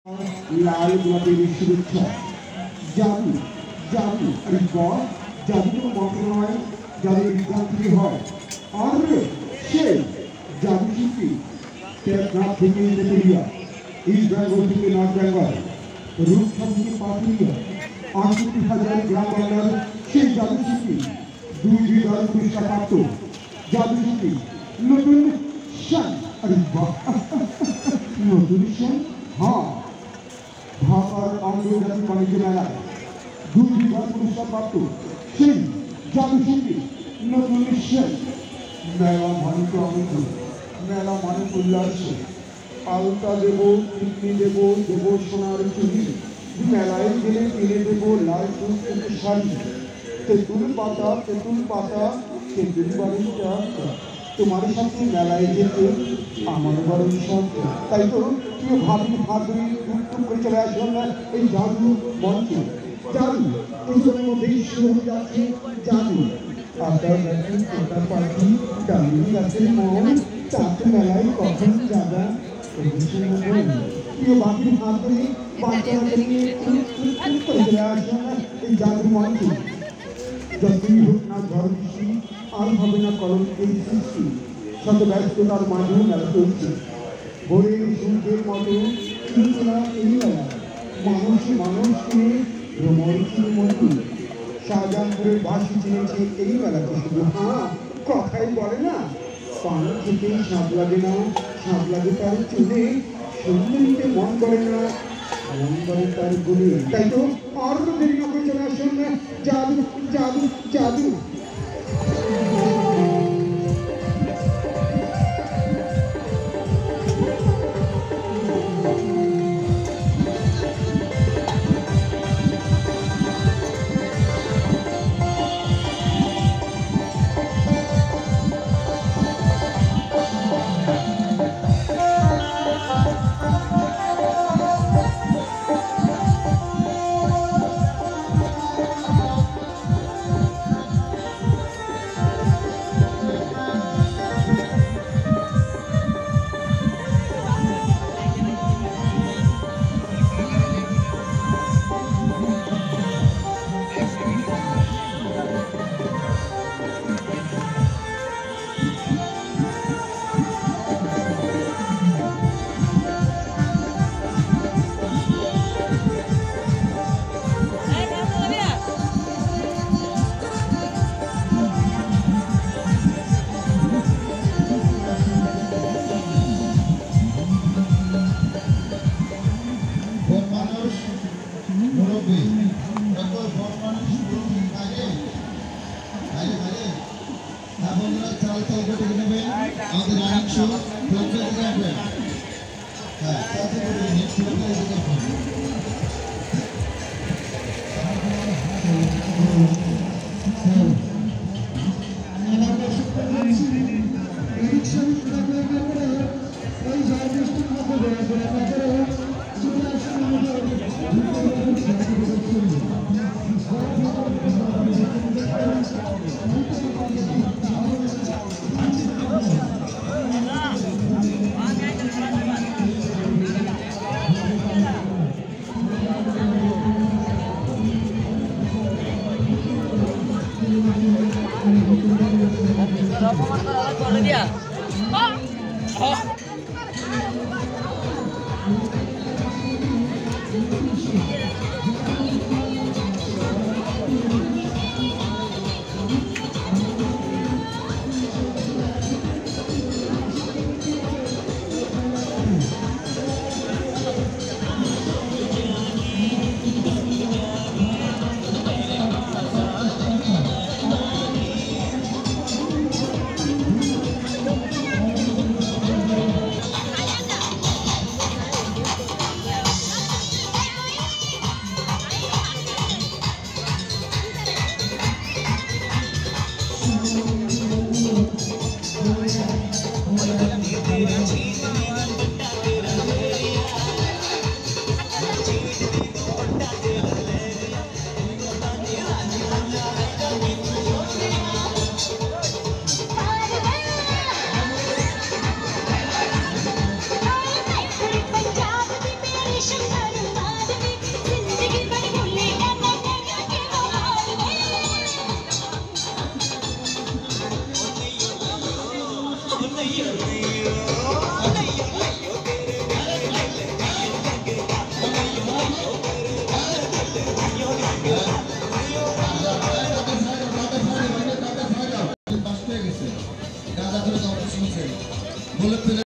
লাল গোলাপের শুভেচ্ছা। জাদু জাদু আরে বাহ, জাদু কোনো মন্ত্র নয়, জাদু বিজ্ঞান থেকে হয়। আর সেই জাদু শিল্পী টেকনাফ থেকে নেতেরিয়া, ইস্ট বেঙ্গল থেকে নর্থ বেঙ্গল, রূপসা থেকে পাটুরিয়া, 68,000 গ্রাম বাংলার সেই জাদু শিল্পী, 2 পুরস্কার প্রাপ্ত জাদু শিল্পী নতুন শান। আরে বাহ, নতুন শান। হ্যাঁ, ঢাকার আন্তর্জাতিক বাণিজ্য মেলায় 2 পুরস্কার প্রাপ্ত সেই জাদু শিল্পী নতুন শান। মেলা মানে তো আনন্দ, মেলা মানে উল্লাস। আলতা দেব, টিকলি দেব, দেব সোনার চুড়ি, মেলায় গেলে কিনে দেব লাল টুকটুক শাড়ি। তেঁতুল পাতা তেঁতুল পাতা, তেঁতুল বাড়িটা তোমার সাথে মেলায় যেতে আমার বড় শখ। তাই তো তুই ভাবি ভাবি টুকটুক করে চলে আসলাম না এই জাদু মঞ্চে। জাদু এই সময়ের মধ্যেই শুরু হয়ে যাচ্ছে জাদু। আপনার দেখেন কোটা পাখি ডালিম গাছের মন, চাঁদ মেলায় কখন যাবা প্রিয় বাকির ভাবি বাচ্চাকে নিয়ে টুকটুক করে চলে আসলাম না এই জাদু মঞ্চে। যতই হোক না ঝড় বৃষ্টি, আর হবে না কলঙ্কের সৃষ্টি, শত ব্যস্ততার মাঝেও মেলা চলছে ভোরের সূর্যের মতো। কিন্তু না এই মেলা মানুষ মানুষকে ভ্রমণশীল মন্দির। শাহজাহানপুরের বাসী চিনেছে এই মেলাকে শুধু। হ্যাঁ, কথাই বলে না, পান থেকে সাপ লাগে না, সাপ লাগে তার চুলে, শুনতে নিতে মন করে না, মন করে তার গুণে। তাই তো আর দেরি না করে চলে আসুন না জাদু জাদু জাদু। Thank you.